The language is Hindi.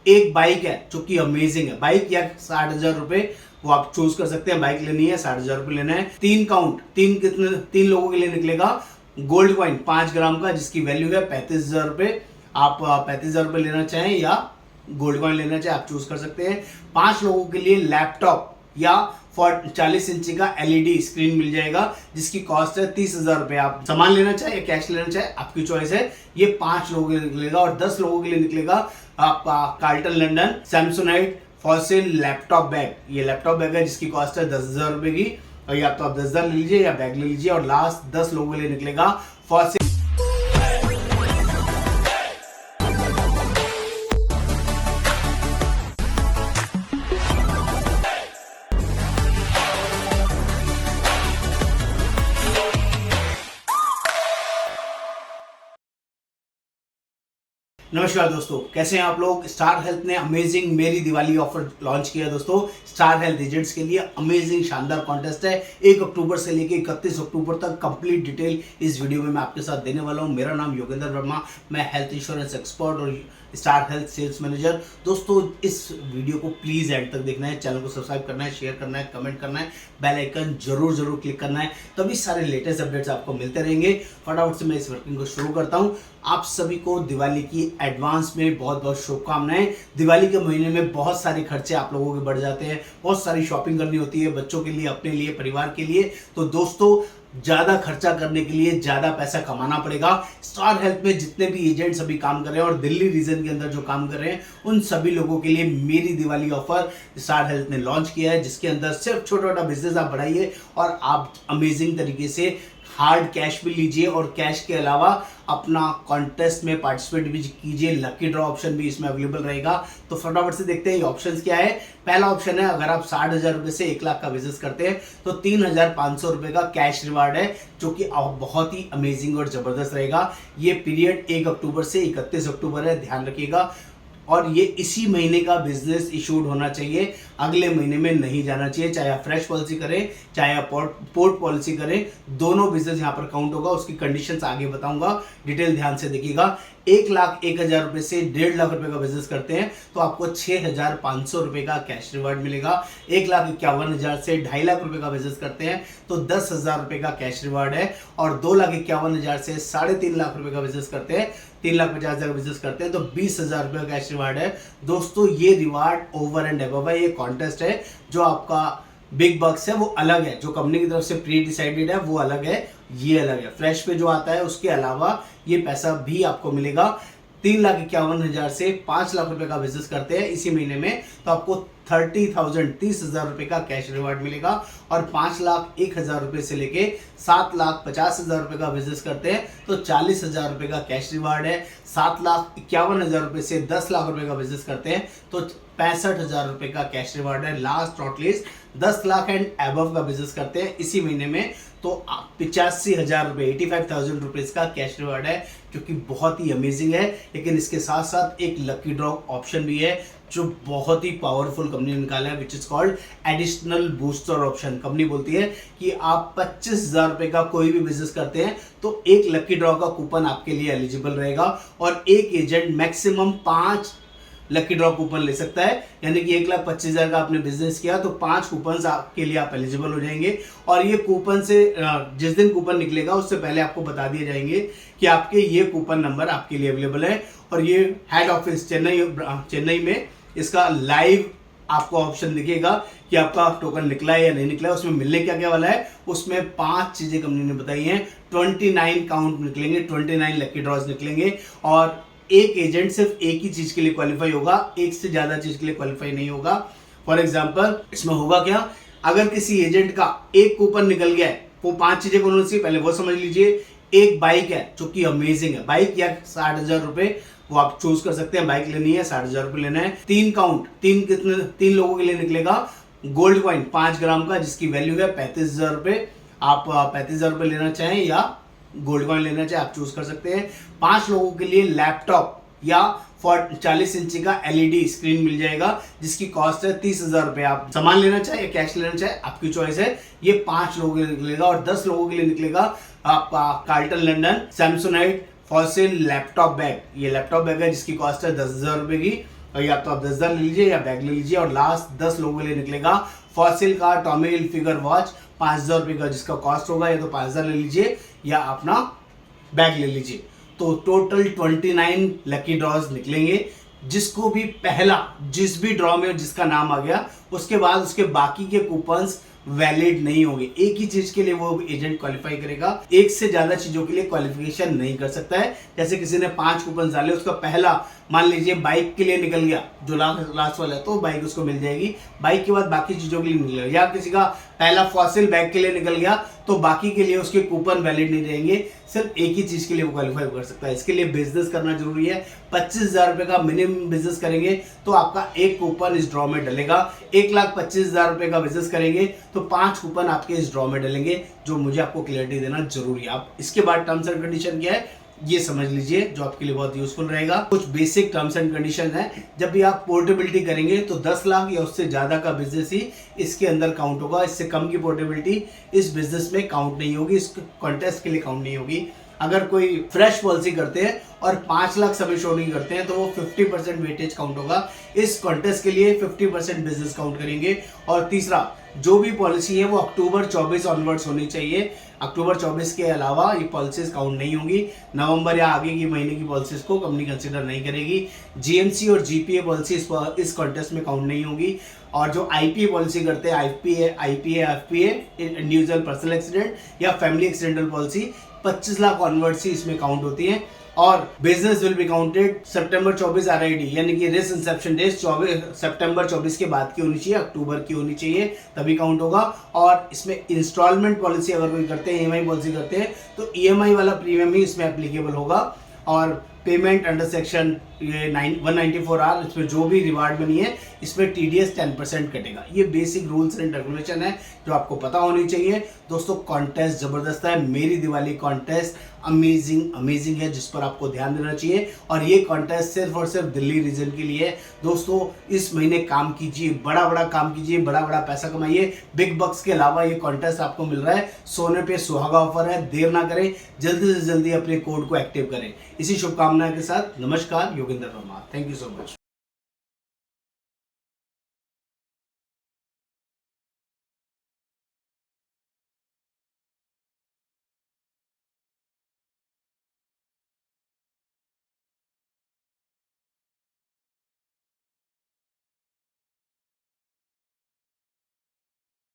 एक बाइक है जो कि अमेजिंग है, बाइक या 60,000 रुपए वो आप चूज कर सकते हैं। बाइक लेनी है, 60,000 रुपए लेना है। तीन काउंट, तीन लोगों के लिए निकलेगा गोल्ड कॉइन 5 ग्राम का जिसकी वैल्यू है 35,000 रुपए। आप 35,000 रुपए लेना चाहें या गोल्ड कॉइन लेना चाहें आप चूज कर सकते हैं। 5 लोगों के लिए लैपटॉप या 40 इंची का एलईडी स्क्रीन मिल जाएगा जिसकी कॉस्ट है 30,000 रुपए। आप सामान लेना चाहे या कैश लेना चाहे आपकी चॉइस है। ये 5 लोगों के लिए निकलेगा। और 10 लोगों के लिए निकलेगा आपका Carlton London Samsonite fossil laptop bag. ये लैपटॉप बैग है जिसकी कॉस्ट है 10,000 रुपए की। और या तो आप 10,000 ले लीजिए या बैग ले लीजिए। और लास्ट 10 लोगों के लिए निकलेगा फॉसिल। नमस्कार दोस्तों, कैसे हैं आप लोग। स्टार हेल्थ ने अमेजिंग मेरी दिवाली ऑफर लॉन्च किया है दोस्तों। स्टार हेल्थ एजेंट्स के लिए अमेजिंग शानदार कॉन्टेस्ट है। 1 अक्टूबर से लेकर 31 अक्टूबर तक कंप्लीट डिटेल इस वीडियो में मैं आपके साथ देने वाला हूं। मेरा नाम योगेंद्र वर्मा, मैं हेल्थ इंश्योरेंस एक्सपर्ट और स्टार हेल्थ सेल्स मैनेजर। दोस्तों इस वीडियो को प्लीज एंड तक देखना है, चैनल को सब्सक्राइब करना है, शेयर करना है, कमेंट करना है, बेल आइकन जरूर क्लिक करना है, तभी सारे लेटेस्ट अपडेट्स आपको मिलते रहेंगे। फटाफट से मैं इस वर्किंग को शुरू करता हूं। आप सभी को दिवाली की एडवांस में बहुत बहुत शुभकामनाएं। दिवाली के महीने में बहुत सारे खर्चे आप लोगों के बढ़ जाते हैं, बहुत सारी शॉपिंग करनी होती है बच्चों के लिए, अपने लिए, परिवार के लिए। तो दोस्तों ज्यादा खर्चा करने के लिए ज्यादा पैसा कमाना पड़ेगा। स्टार हेल्थ में जितने भी एजेंट्स अभी काम कर रहे हैं और दिल्ली रीजन के अंदर जो काम कर रहे हैं उन सभी लोगों के लिए मेरी दिवाली ऑफर स्टार हेल्थ ने लॉन्च किया है जिसके अंदर सिर्फ छोटा छोटा बिजनेस आप बढ़ाइए और आप अमेजिंग तरीके से हार्ड कैश भी लीजिए और कैश के अलावा अपना कॉन्टेस्ट में पार्टिसिपेट भी कीजिए। लकी ड्रॉ ऑप्शन भी इसमें अवेलेबल रहेगा। तो फटाफट से देखते हैं ये ऑप्शंस क्या है। पहला ऑप्शन है, अगर आप 60,000 रुपए से 1 लाख का बिजनेस करते हैं तो 3,500 रुपए का कैश रिवार्ड है जो कि बहुत ही अमेजिंग और जबरदस्त रहेगा। ये पीरियड 1 अक्टूबर से 31 अक्टूबर है, ध्यान रखिएगा। और ये इसी महीने का बिजनेस इशूड होना चाहिए, अगले महीने में नहीं जाना चाहिए। चाहे आप फ्रेश पॉलिसी करें चाहे आप पोर्ट पॉलिसी करें, दोनों बिजनेस यहाँ पर काउंट होगा। उसकी कंडीशंस आगे बताऊंगा, डिटेल ध्यान से देखिएगा। 1,01,000 रुपए से 1.5 लाख रुपए का बिजनेस करते हैं तो आपको 6,500 रुपए का कैश रिवार्ड मिलेगा। 1,51,000 से 2.5 लाख रुपए का बिजनेस करते हैं तो 10,000 रुपए का कैश रिवार्ड है। और 2,51,000 से 3.5 लाख रुपए का बिजनेस करते हैं, 3,50,000 का बिजनेस करते हैं तो 20,000 रुपए का कैश रिवार्ड है। दोस्तों ये रिवार्ड ओवर एंड अबव है, ये कॉन्टेस्ट है। जो आपका बिग बक्स है वो अलग है, जो कंपनी की तरफ से प्री डिसाइडेड है वो अलग है, ये अलग है। फ्रेश पे जो आता है उसके अलावा ये पैसा भी आपको मिलेगा। 3,51,000 से 5 लाख रुपए का बिजनेस करते हैं इसी महीने में तो आपको 30,000 रुपए का कैश रिवार्ड मिलेगा। और 5,01,000 रुपए से लेके 7,50,000 रुपए का बिजनेस करते हैं तो 40,000 रुपए का कैश रिवार्ड है। 7,51,000 रुपए से 10 लाख रुपए का बिजनेस करते हैं तो 65,000 रुपए का कैश रिवार्ड है। Last not least 10 lakh and above का बिजनेस करते हैं इसी महीने में तो 85,000 रुपए 85,000 रुपीज का कैश रिवार्ड है जो कि बहुत ही अमेजिंग है। लेकिन इसके साथ साथ एक लकी ड्रॉ ऑप्शन भी है जो बहुत ही पावरफुल कंपनी ने निकाला है, which is called additional booster option. Company बोलती है कि आप 25,000 रुपए का कोई भी बिजनेस करते हैं तो एक लकी ड्रॉ का कूपन आपके लिए एलिजिबल रहेगा और एक agent maximum 5 lucky draw coupon ले सकता है। यानी कि 1,25,000 का आपने बिजनेस किया तो 5 कूपन आपके लिए आप एलिजिबल हो जाएंगे। और ये कूपन से जिस दिन कूपन निकलेगा उससे पहले आपको बता दिए जाएंगे कि आपके ये कूपन नंबर आपके लिए अवेलेबल है। और ये हेड ऑफिस चेन्नई में इसका लाइव आपको ऑप्शन दिखेगा कि आपका टोकन निकला है या नहीं निकला है। उसमें मिलने क्या क्या वाला है, उसमें 5 चीजें कंपनी ने बताई हैं। 29 काउंट निकलेंगे, 29 लकी ड्रॉज निकलेंगे और एक एजेंट सिर्फ एक ही चीज के लिए क्वालिफाई होगा, एक से ज्यादा चीज के लिए क्वालिफाई नहीं होगा। फॉर एग्जाम्पल इसमें होगा क्या, अगर किसी एजेंट का एक कूपन निकल गया है, वो 5 चीजें कौन सी पहले वो समझ लीजिए। एक बाइक है जो कि अमेजिंग है, बाइक या 60,000 रुपए वो आप चूज कर सकते हैं। बाइक लेनी है, 60,000 रुपए लेना है। तीन लोगों के लिए निकलेगा गोल्ड कॉइन 5 ग्राम का जिसकी वैल्यू है 35,000 रुपए। आप 35,000 रुपए लेना चाहें या गोल्ड कॉइन लेना चाहे आप चूज कर सकते हैं। 5 लोगों के लिए लैपटॉप या 40 इंची का एलईडी स्क्रीन मिल जाएगा जिसकी कॉस्ट है 30,000 रुपए। आप सामान लेना चाहे या कैश लेना चाहे आपकी चॉइस है। ये 5 लोगों के लिए निकलेगा। और 10 लोगों के लिए निकलेगा आपका Carlton London Samsonite fossil laptop bag. ये लैपटॉप बैग है जिसकी कॉस्ट है 10,000 रुपए की। और या तो आप 10,000 ले लीजिए या बैग ले लीजिए। और लास्ट 10 लोगों के लिए निकलेगा फॉसिल का टॉमी हिलफिगर वॉच 5,000 रुपये का, जिसका कॉस्ट होगा, या तो 5,000 ले लीजिए या अपना बैग ले लीजिए। तो टोटल 29 लकी ड्रॉज निकलेंगे। जिसको भी पहला जिस भी ड्रॉ में जिसका नाम आ गया, उसके बाद उसके बाकी के कूपन्स वैलिड नहीं होंगे। एक ही चीज के लिए वो एजेंट क्वालिफाई करेगा, एक से ज्यादा चीजों के लिए क्वालिफिकेशन नहीं कर सकता है। जैसे किसी ने 5 कूपन डाले, उसका पहला मान लीजिए बाइक के लिए निकल गया, जो लास्ट वाला है, तो बाइक उसको मिल जाएगी। बाइक के बाद बाकी चीजों के लिए निकल गया, या किसी का पहला फॉसिल बैग के लिए निकल गया, तो बाकी के लिए उसके कूपन वैलिड नहीं रहेंगे। सिर्फ एक ही चीज के लिए वो क्वालिफाई कर सकता है। इसके लिए बिजनेस करना जरूरी है। 25,000 रुपए का मिनिमम बिजनेस करेंगे तो आपका एक कूपन इस ड्रॉ में डलेगा। 1,25,000 रुपए का बिजनेस करेंगे तो 5 कूपन आपके इस ड्रॉ में डलेंगे, जो मुझे आपको क्लियरिटी देना जरूरी है। आप इसके बाद टर्म्स एंड कंडीशन क्या है ये समझ लीजिए, जो आपके लिए बहुत यूजफुल रहेगा। कुछ बेसिक टर्म्स एंड कंडीशन है। जब भी आप पोर्टेबिलिटी करेंगे तो 10 लाख या उससे ज्यादा का बिजनेस ही इसके अंदर काउंट होगा। इससे कम की पोर्टेबिलिटी इस बिजनेस में काउंट नहीं होगी, इस कॉन्टेस्ट के लिए काउंट नहीं होगी। अगर कोई फ्रेश पॉलिसी करते हैं और 5 लाख सब शो नहीं करते हैं तो वो 50% वेटेज काउंट होगा। इस कॉन्टेस्ट के लिए 50% बिजनेस काउंट करेंगे। और तीसरा, जो भी पॉलिसी है वो अक्टूबर 24 ऑनवर्ड्स होनी चाहिए। अक्टूबर 24 के अलावा ये पॉलिसीज काउंट नहीं होंगी। नवंबर या आगे की महीने की पॉलिसीज को कंपनी कंसीडर नहीं करेगी। जीएमसी और जीपीए पॉलिसी इस कॉन्टेस्ट में काउंट नहीं होगी। और जो आईपीए पॉलिसी करते हैं, आईपीए इंडिविजुअल पर्सनल एक्सीडेंट या family accidental policy, 25 lakh onwards ही इसमें काउंट होती है। और business will be counted September 24 RID, यानी कि रिस्क इंसेप्शन डेट सितंबर 24 के बाद की होनी चाहिए, अक्टूबर की होनी चाहिए, तभी काउंट होगा। और इसमें इंस्टॉलमेंट पॉलिसी अगर कोई करते हैं, ईएमआई पॉलिसी करते हैं, तो ईएमआई वाला प्रीमियम ही इसमें एप्लीकेबल होगा। और पेमेंट अंडर सेक्शन 194R, इसमें जो भी रिवार्ड मनी है इसमें टीडीएस 10% कटेगा। ये बेसिक रूल्स एंड रेगुलेशन है जो आपको पता होनी चाहिए। दोस्तों कॉन्टेस्ट जबरदस्त है। मेरी दिवाली कॉन्टेस्ट अमेजिंग है, जिस पर आपको ध्यान देना चाहिए। और ये कॉन्टेस्ट सिर्फ और सिर्फ दिल्ली रीजन के लिए है। दोस्तों इस महीने काम कीजिए, बड़ा काम कीजिए, बड़ा पैसा कमाइए। बिग बक्स के अलावा ये कॉन्टेस्ट आपको मिल रहा है, सोने पे सुहागा ऑफर है। देर ना करें, जल्दी से जल्दी अपने कोड को एक्टिव करें। इसी शुभकामना के साथ नमस्कार, Yogendra Verma. Thank you so much.